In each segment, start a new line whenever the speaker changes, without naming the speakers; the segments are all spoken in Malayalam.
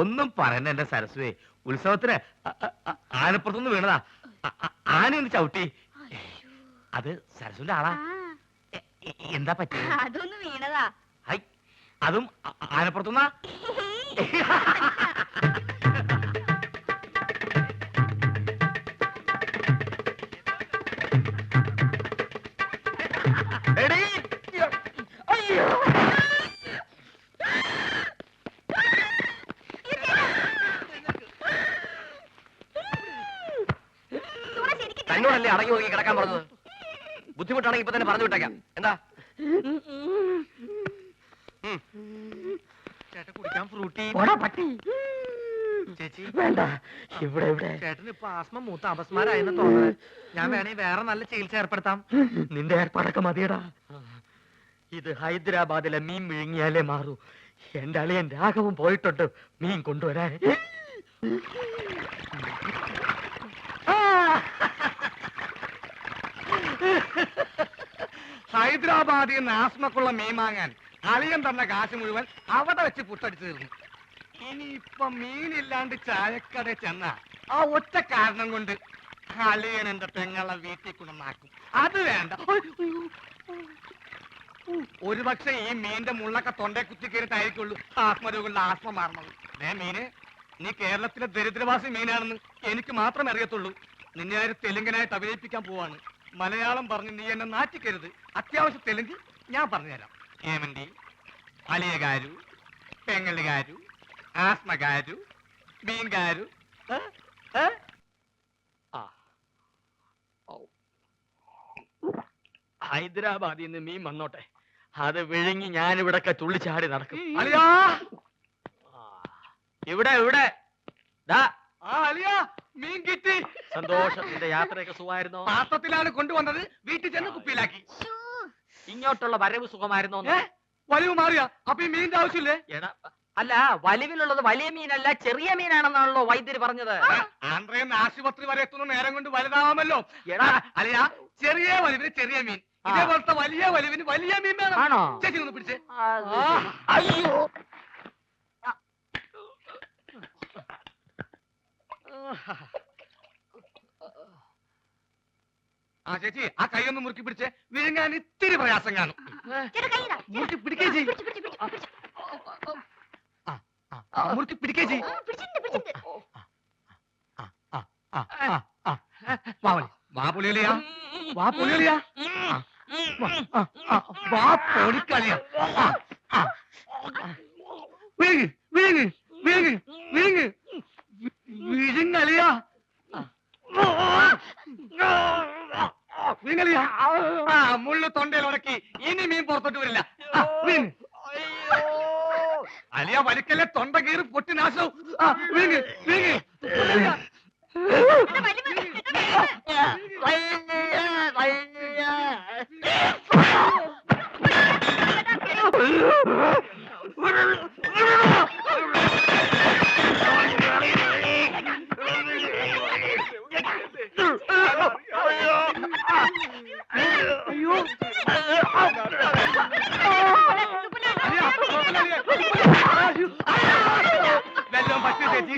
ഒന്നും പറയണ്ട എന്റെ സരസ്വേ. ഉത്സവത്തിന് ആനപ്പുറത്തുനിന്ന് വീണതാ. ആനയൊന്ന് ചവിട്ടി. അത് സരസ്വന്റെ ആളാ. എന്താ പറ്റി?
അതൊന്ന് വീണതാ.
അതും ആനപ്പുറത്തുനിന്നാ?
തന്നോടല്ലേ അടങ്ങി ഒതുങ്ങി കിടക്കാൻ പറഞ്ഞത്? ബുദ്ധിമുട്ടാണെങ്കിൽ ഇപ്പൊ തന്നെ പറഞ്ഞു വിട്ടേക്കാം. എന്താ
ചേട്ടൻ കുടിക്കാൻ ഫ്രൂട്ടി? ചേച്ചി
വേണ്ട, ഇവിടെ ഇവിടെ.
ചേട്ടന് ഇപ്പൊ ആസ്മ മൂത്ത അപസ്മാരായെന്ന് തോന്നുന്നത്. ഞാൻ വേണമെങ്കിൽ വേറെ നല്ല ചികിത്സ ഏർപ്പെടുത്താം.
നിന്റെ ഏർപ്പാടൊക്കെ മതിയടാ. ഇത് ഹൈദരാബാദിലെ മീൻ വിഴുങ്ങിയാലേ മാറൂ. എന്റെ അളിയൻ രാഘവൻ പോയിട്ടുണ്ട് മീൻ കൊണ്ടുവരാൻ.
ഹൈദരാബാദിൽ നിന്ന് ആസ്മക്കുള്ള മീൻ വാങ്ങാൻ അളിയൻ തന്ന കാശ് മുഴുവൻ അവിടെ വെച്ച് പുട്ടടിച്ചു തീർന്നു. ഇനിയിപ്പൊ മീനില്ലാണ്ട് ചായക്കട ചെന്ന ആ ഒറ്റ കാരണം കൊണ്ട് അളിയൻ എന്റെ പെങ്ങളെ വീട്ടിൽ കൊണ്ടുവന്നാക്കും. അത് വേണ്ട. ഒരുപക്ഷെ ഈ മീന്റെ മുള്ളൊക്കെ തൊണ്ടേ കുത്തി കയറിട്ടായിരിക്കുള്ളൂ ആത്മരോഗങ്ങളുടെ ആസ്മ മാറണത്. മീന്, നീ കേരളത്തിലെ ദരിദ്രവാസി മീനാണെന്ന് എനിക്ക് മാത്രമേ അറിയത്തുള്ളൂ. നിന്നെ ആര് തെലുങ്കനായിട്ട് അഭിനയിപ്പിക്കാൻ പോവാണ്. മലയാളം പറഞ്ഞ് നീ എന്നെ നാറ്റിക്കരുത്. അത്യാവശ്യം തെലുങ്ക് ഞാൻ പറഞ്ഞുതരാം. ഏമന്റി, അലിയകാരു, പെങ്ങളുകാരു, ആസ്മകാരു, മീൻകാരു.
ഹൈദരാബാദിൽ നിന്ന് മീൻ വന്നോട്ടെ, അത് വിഴുങ്ങി ഞാനിവിടൊക്കെ തുള്ളിച്ചാടി നടക്കും.
അലിയാ,
ഇവിടെ ഇവിടെ
അലിയാ, മീൻ കിട്ടി.
സന്തോഷം. നിന്റെ യാത്രയൊക്കെ സുഖമായിരുന്നോ?
പാത്രത്തിലാണ് കൊണ്ടുവന്നത്, വീട്ടിൽ ചെന്ന് കുപ്പിയിലാക്കി.
ഇങ്ങോട്ടുള്ള വരവ് സുഖമായിരുന്നോ?
വലിവ് മാറിയാ? അപ്പൊ ഈ മീനിന്റെ ആവശ്യമില്ലേ?
എടാ, അല്ല, വലിവിലുള്ളത് വലിയ മീനല്ല ചെറിയ മീനാണെന്നാണല്ലോ വൈദ്യര് പറഞ്ഞത്.
ആന്ധ്രയെന്ന് ആശുപത്രി വരെ എത്തുന്ന നേരം കൊണ്ട് വലുതാവാമല്ലോ.
എടാ
അലിയാ, ചെറിയ വലിവിന് ചെറിയ മീൻ, ഇതേപോലത്തെ വലിയ വലിവിന് വലിയ മീൻ വേണം.
ആണോ?
ചേച്ചി ഒന്ന് പിടിച്ചേ.
അയ്യോ,
ആ ചേച്ചി, ആ കൈ ഒന്ന് മുറുക്കി പിടിച്ചേ. വിഴുങ്ങാൻ ഇത്തിരി പ്രയാസം കാണും. മുറുക്കി പിടിക്കേ ചെയ്. മുറുക്കി പിടിക്കേ ചെയ്. വാ പൊളിയലിയാ, വാ പൊളിയലിയാ, വാ പൊളിക്കളിയാ. വിഴുങ്ങ് വിഴുങ്ങ് വിഴുങ്ങ് വിഴുങ്ങ് വിഴുങ്ങലിയാ, വിഴുങ്ങലിയാ. മുള്ളു തൊണ്ടയിൽ ഉടക്കി. ഇനി മീൻ പുറത്തോട്ട് വരില്ല. അലിയ വലിക്കല്ലേ, തൊണ്ട കീറി പൊട്ടി നാശവും. വിഴുങ്ങ് വിഴുങ്ങ്. വെള്ളം പറ്റി ചേച്ചി.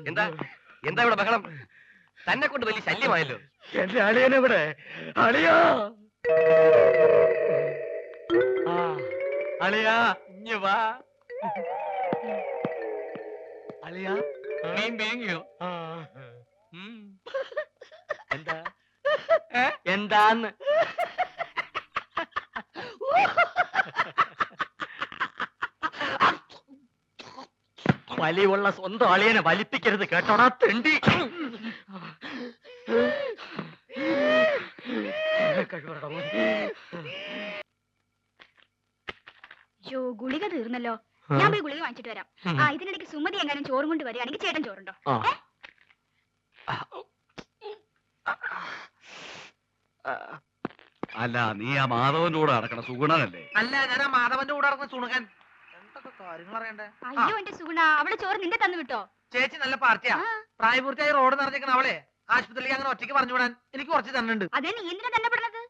എന്താ എന്താ ഇവിടെ ബഹളം? തന്നെ കൊണ്ട് വലിയ ശല്യമായല്ലോ.
എന്റെ അളിയനെവിടെ? അളിയാ, അളിയാ, ഇഞ്ഞ് വാ.
അലിയാ, മീൻ വേങ്ങിയോ?
എന്താ എന്താന്ന്? വലിയുള്ള സ്വന്തം അളിയനെ വലിപ്പിക്കരുത് കേട്ടോടാ തെണ്ടി.
ഗുളിക തീർന്നല്ലോ. ഞാൻ പോയി ഗുളിക വാങ്ങിച്ചിട്ട് വരാം. ഇതിനിടയ്ക്ക് സുമതി എങ്ങാനും ചോറും കൊണ്ട് വരികയാണെങ്കിൽ ചേട്ടൻ ചോറുണ്ടോ?
അല്ല, നീ ആ മാധവന്റെ കൂടെ നടക്കണ സുഗുണനല്ലേ?
അല്ല, ഞാൻ ആ മാധവന്റെ കൂടെ നടക്കുന്ന സുണകൻ. എന്തൊക്കെ കാര്യങ്ങൾ അറിയണ്ടേ?
അയ്യോ എന്റെ സുഗുണ, അവളെ ചോറ് നിന്റെ തന്നു വിട്ടോ?
ചേച്ചി നല്ല പാർട്ടിയാ. പ്രായപൂർത്തിയായി റോഡ് നിറഞ്ഞിരിക്കണ അവളെ
ആശുപത്രിയിലേക്ക് അങ്ങനെ ഒറ്റയ്ക്ക് പറഞ്ഞു വിടാൻ എനിക്ക് കുറച്ച് തന്നുണ്ട്.
അതേ നീ എന്തിനാ തന്നെ പെടുന്നത്?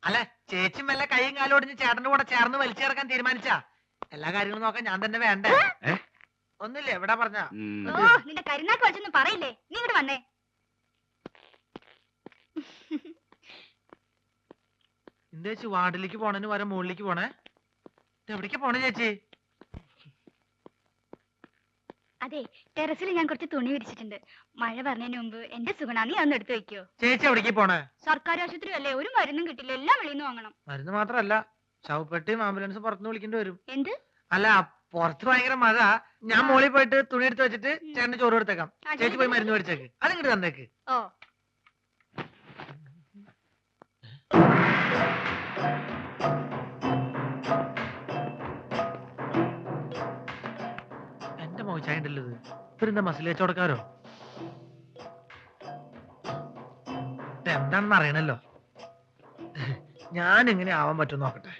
അല്ല ചേച്ചി മെല്ലെ കൈയും കാലും ഒടിഞ്ഞ് ചേട്ടന്റെ കൂടെ ചേർന്ന് വലിച്ചേർക്കാൻ തീരുമാനിച്ചാ എല്ലാ കാര്യങ്ങളും നോക്കാൻ ഞാൻ തന്നെ വേണ്ടേ? ഒന്നില്ലേ എവിടെ പറഞ്ഞ
ഓ നിന്റെ കരുനാക്ക് വെച്ചൊന്നും പറയില്ലേ, നീ ഇങ്ങോട്ട് വന്നേ.
എന്താ ചേച്ചി വാർഡിലേക്ക് പോണേന് വരെ മുകളിലേക്ക് പോണേ? എവിടേക്ക് പോണേ ചേച്ചി?
അതെ, ടെറസിൽ ഞാൻ കുറച്ച് തുണി വിരിച്ചിട്ടുണ്ട്. മഴ പറഞ്ഞതിന് മുമ്പ് എന്റെ സുഗുണ നീ അന്ന് എടുത്തു വെക്കോ.
ചേച്ചി എവിടേക്ക് പോണേ?
സർക്കാർ ആശുപത്രി അല്ലേ, ഒരു മരുന്നും കിട്ടില്ല, എല്ലാം വെളിയിൽ നിന്ന് വാങ്ങണം.
മരുന്ന് മാത്രല്ല ശവപ്പെട്ടിയും ആംബുലൻസ് പുറത്തുനിന്ന് വിളിക്കേണ്ടി വരും.
എന്ത്?
അല്ല പുറത്ത് ഭയങ്കര മഴ, ഞാൻ മോളിൽ പോയിട്ട് തുണി എടുത്ത് വെച്ചിട്ട് ചേട്ടന് ചോറ് കൊടുത്തേക്കാം. ചേച്ചി പോയി മരുന്ന് മേടിച്ചേക്ക്, അതിങ്ങോട്ട് തന്നേക്ക്.
ഓ
എന്റെ മോശായിണ്ടല്ലോ ഇത്. ഇവരെന്താ മസിൽ വെച്ചോടക്കാരോ? എന്താണെന്ന് അറിയണല്ലോ. ഞാൻ എങ്ങനെ ആവാൻ പറ്റും നോക്കട്ടെ.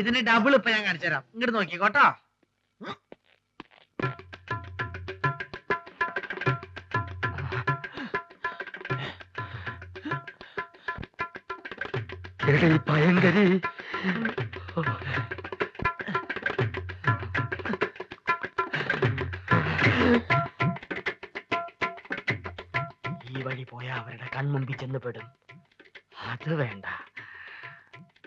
ഇതിന് ഡബിൾ ഇപ്പൊ ഞാൻ കാണിച്ചു തരാം, ഇങ്ങോട്ട് നോക്കിക്കോട്ടോ.
ഭയങ്കരി ഈ വഴി പോയാ അവരുടെ കൺമുമ്പിൽ ചെന്ന് പെടും. അത് വേണ്ട,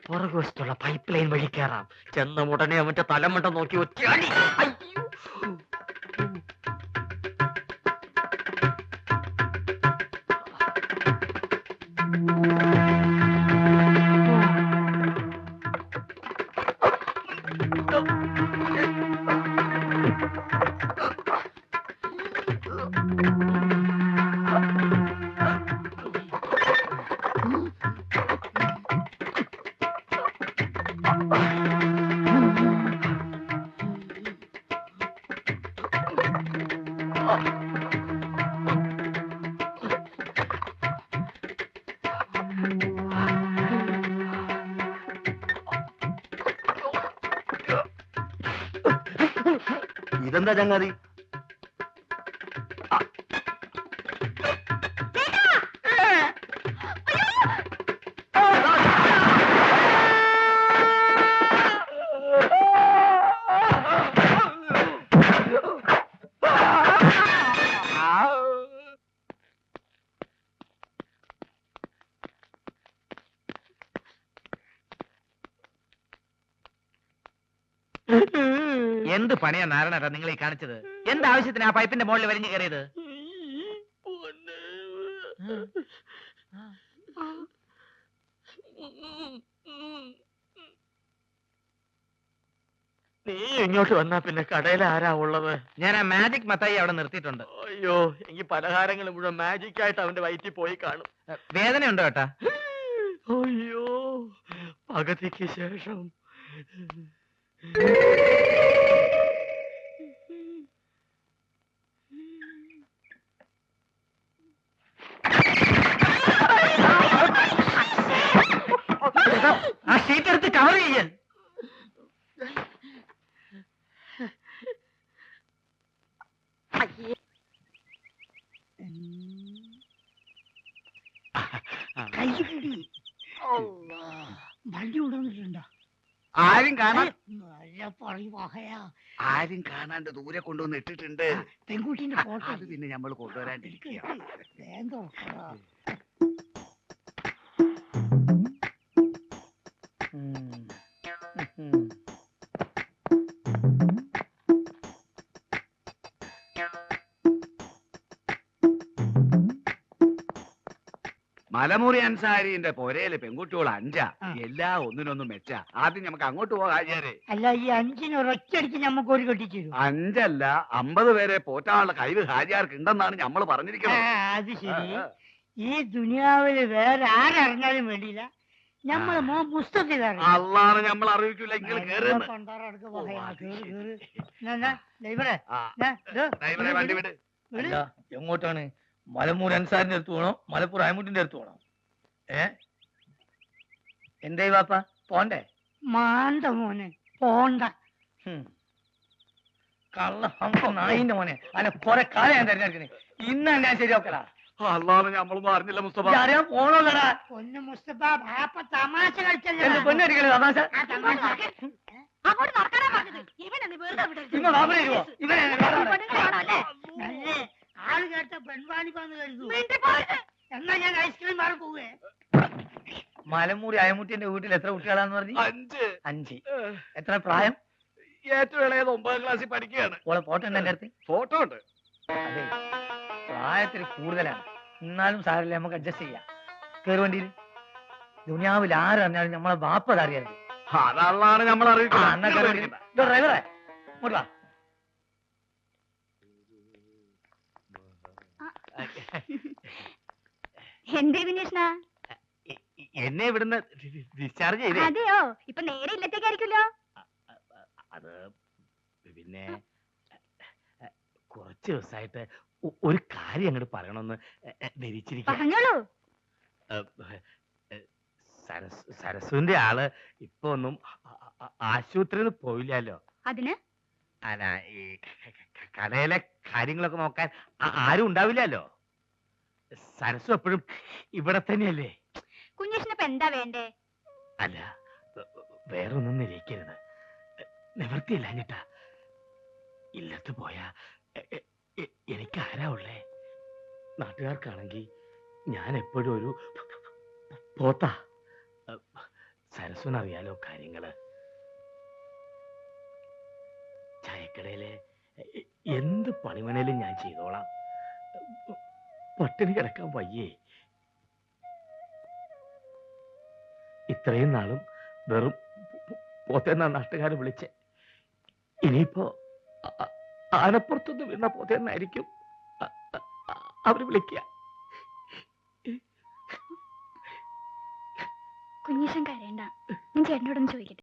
പുറകുവശത്തുള്ള പൈപ്പ് ലൈൻ വഴി കയറാം. ചെന്ന ഉടനെ അവന്റെ തലമുണ്ട നോക്കി ഒറ്റയാടി. അയ്യോ.
ഇതെന്താ ചങ്ങാതി?
എന്ത് പണിയാ നാരായണ നിങ്ങൾ ഈ കാണിച്ചത്? എന്താവശ്യത്തിന് ആ പൈപ്പിന്റെ മുകളിൽ വലിഞ്ഞു കയറിയത്?
നീ ഇങ്ങോട്ട് വന്നാ പിന്നെ കടയിൽ ആരാ ഉള്ളത്?
ഞാൻ ആ മാജിക് മത്തായി അവിടെ നിർത്തിയിട്ടുണ്ട്.
അയ്യോ, എനിക്ക് പലഹാരങ്ങൾ മുഴുവൻ മാജിക് ആയിട്ട് അവന്റെ വയറ്റിൽ പോയി കാണും.
വേദന ഉണ്ടോ ഏട്ടാ?
അയ്യോ, പകുതിക്ക് ശേഷം.
ആ ഷീറ്റ് എടുത്ത് കവർ ചെയ്യാൻ.
വണ്ടി കൊണ്ടുവന്നിട്ടുണ്ടോ?
ആരും കാണാൻ
ആരും
കാണാണ്ട് ദൂരെ കൊണ്ടുവന്ന് ഇട്ടിട്ടുണ്ട്.
പെൺകുട്ടീന്റെ ഫോട്ടോ
അത് പിന്നെ നമ്മൾ കൊണ്ടുവരാണ്ടിരിക്കുക. മലമുറി അൻസാരിന്റെ പൊരയിലെ പെൺകുട്ടികൾ 5 എല്ലാ ഒന്നിനൊന്നും മെച്ച. ആദ്യം നമുക്ക് അങ്ങോട്ട് പോകാം ഹാജിയാരെ.
അല്ല, ഈ 5 ഒരൊറ്റയടിക്ക് നമുക്ക് ഒരു കെട്ടിച്ചു.
5 അല്ല 50 പേരെ പോറ്റാനുള്ള കഴിവ് ഹാജിയാർക്ക് ഉണ്ടെന്നാണ് നമ്മൾ പറഞ്ഞിരിക്കുന്നത്.
അത് ശരി. ഈ ദുനിയാവില് വേറെ ആരറിഞ്ഞാലും വേണ്ടിയില്ല, നമ്മള് പുസ്തകത്തിൽ
അള്ളാണ് നമ്മൾ അറിയിക്കില്ല. നിങ്ങൾ കേറുന്നു വണ്ടി വിട്.
എങ്ങോട്ടാണ്? മലമൂർ അൻസാരിന്റെ അടുത്ത് പോകണോ മലപ്പുറം അയമുട്ടിന്റെ അടുത്ത് പോകണോ?
എന്തേ വാപ്പ പോണ്ടേ?
മാണ്ട മോനെ പോണ്ട.
കള്ള നായിന്റെ മോനെ അല്ല കൊറേ കാലം ഞാൻ തെരഞ്ഞെടുക്കണേ. ഇന്ന് ഞാൻ ശരിയാക്കലാ.
അല്ലാതെ നമ്മളൊന്നും അറിഞ്ഞില്ല മുസ്തഫ.
അറിയാൻ പോണല്ലടാ.
പൊന്നു മുസ്തഫ ബാപ്പ തമാശ കളിച്ചല്ലേ.
എന്റെ പെണ്ണടിക്കല് തമാശ.
ആ തമാശ
അങ്ങോട്ട് നടക്കാനാ പറഞ്ഞത്. ഇവനെന്ന് വെറുതെ വിടരുത്.
ഇമ്മ ബാബു വരുവോ? ഇവനെ
പെണ്ണുങ്ങളാണല്ലേ?
നല്ലേ ആള് കേട്ട പെൺവാണിപ്പാന്ന് കരുതു.
മിണ്ടി പോരുത്.
എന്നാ ഞാൻ ഐസ്ക്രീം മാറി പോവേ.
മലമൂരി അയമുട്ടിന്റെ വീട്ടിൽ എത്ര കുട്ടികളാന്ന് പറഞ്ഞു?
5.
5. എത്ര പ്രായം?
ഏറ്റവും ഇളയത് 9ാം ക്ലാസ്സിൽ പഠിക്കുകയാണ്.
ഓളെ ഫോട്ടോ ഉണ്ട് എന്റെ അടുത്ത്.
ഫോട്ടോ ഉണ്ട്.
അതെ പ്രായത്തിൽ കൂടുതലാണ്, എന്നാലും സാരല്ലേ നമുക്ക് അഡ്ജസ്റ്റ് ചെയ്യാം. കേറി വണ്ടിയിൽ. ദുനിയാവിൽ ആരറിഞ്ഞാലും നമ്മളെ ബാപ്പ അറിയരുത്.
അതല്ലാണ് നമ്മൾ
ഡ്രൈവറെ ഇങ്ങോട്ട് വാ.
എന്തേ വിനേഷനാ?
എന്നെ ഇവിടുന്ന് ഡിസ്ചാർജ് ചെയ്തേ.
അതെയോ? ഇപ്പൊ നേരെ ഇല്ലത്തേക്കായിരിക്കുമല്ലോ.
അത് പിന്നെ കുറച്ച് ദിവസമായിട്ട് ഒരു കാര്യം അങ്ങോട്ട് പറയണമെന്ന് ധരിച്ചിരിക്കുക.
പറഞ്ഞോളൂ.
സരസുവിന്റെ ആള് ഇപ്പൊ ഒന്നും ആശുപത്രിയിൽ പോയില്ലല്ലോ.
അതിന്
അല്ല ഈ കടയിലെ കാര്യങ്ങളൊക്കെ നോക്കാൻ ആരും ഉണ്ടാവില്ലല്ലോ. സരസു എപ്പോഴും ഇവിടെ തന്നെയല്ലേ.
കുഞ്ഞേഷനിപ്പ എന്താ വേണ്ടേ?
അല്ല വേറൊന്നും നിരയിക്കരുത്, നിവൃത്തിയില്ലാഞ്ഞിട്ടാ. ഇല്ലത്ത് പോയാ എനിക്ക് ആരാ ഉള്ളേ? നാട്ടുകാർക്കാണെങ്കിൽ ഞാൻ എപ്പോഴും ഒരു പോത്താ. സരസ്വനറിയാലോ കാര്യങ്ങള്. ചായക്കടയിലെ എന്ത് പണിമണേലും ഞാൻ ചെയ്തോളാം. പട്ടിണി കിടക്കാൻ വയ്യേ. ഇത്രയും നാളും വെറും പോത്തേന്നാ നാട്ടുകാരെ വിളിച്ച്. ഇനിയിപ്പോ ആനപ്പുറത്തുനിന്ന് വീണ പോത്തേന്നായിരിക്കും അവര് വിളിക്കുക.
കുഞ്ഞേഷൻ കരയണ്ട. ഞാൻ ചേട്ടനോടൊന്ന് ചോദിക്കട്ടെ.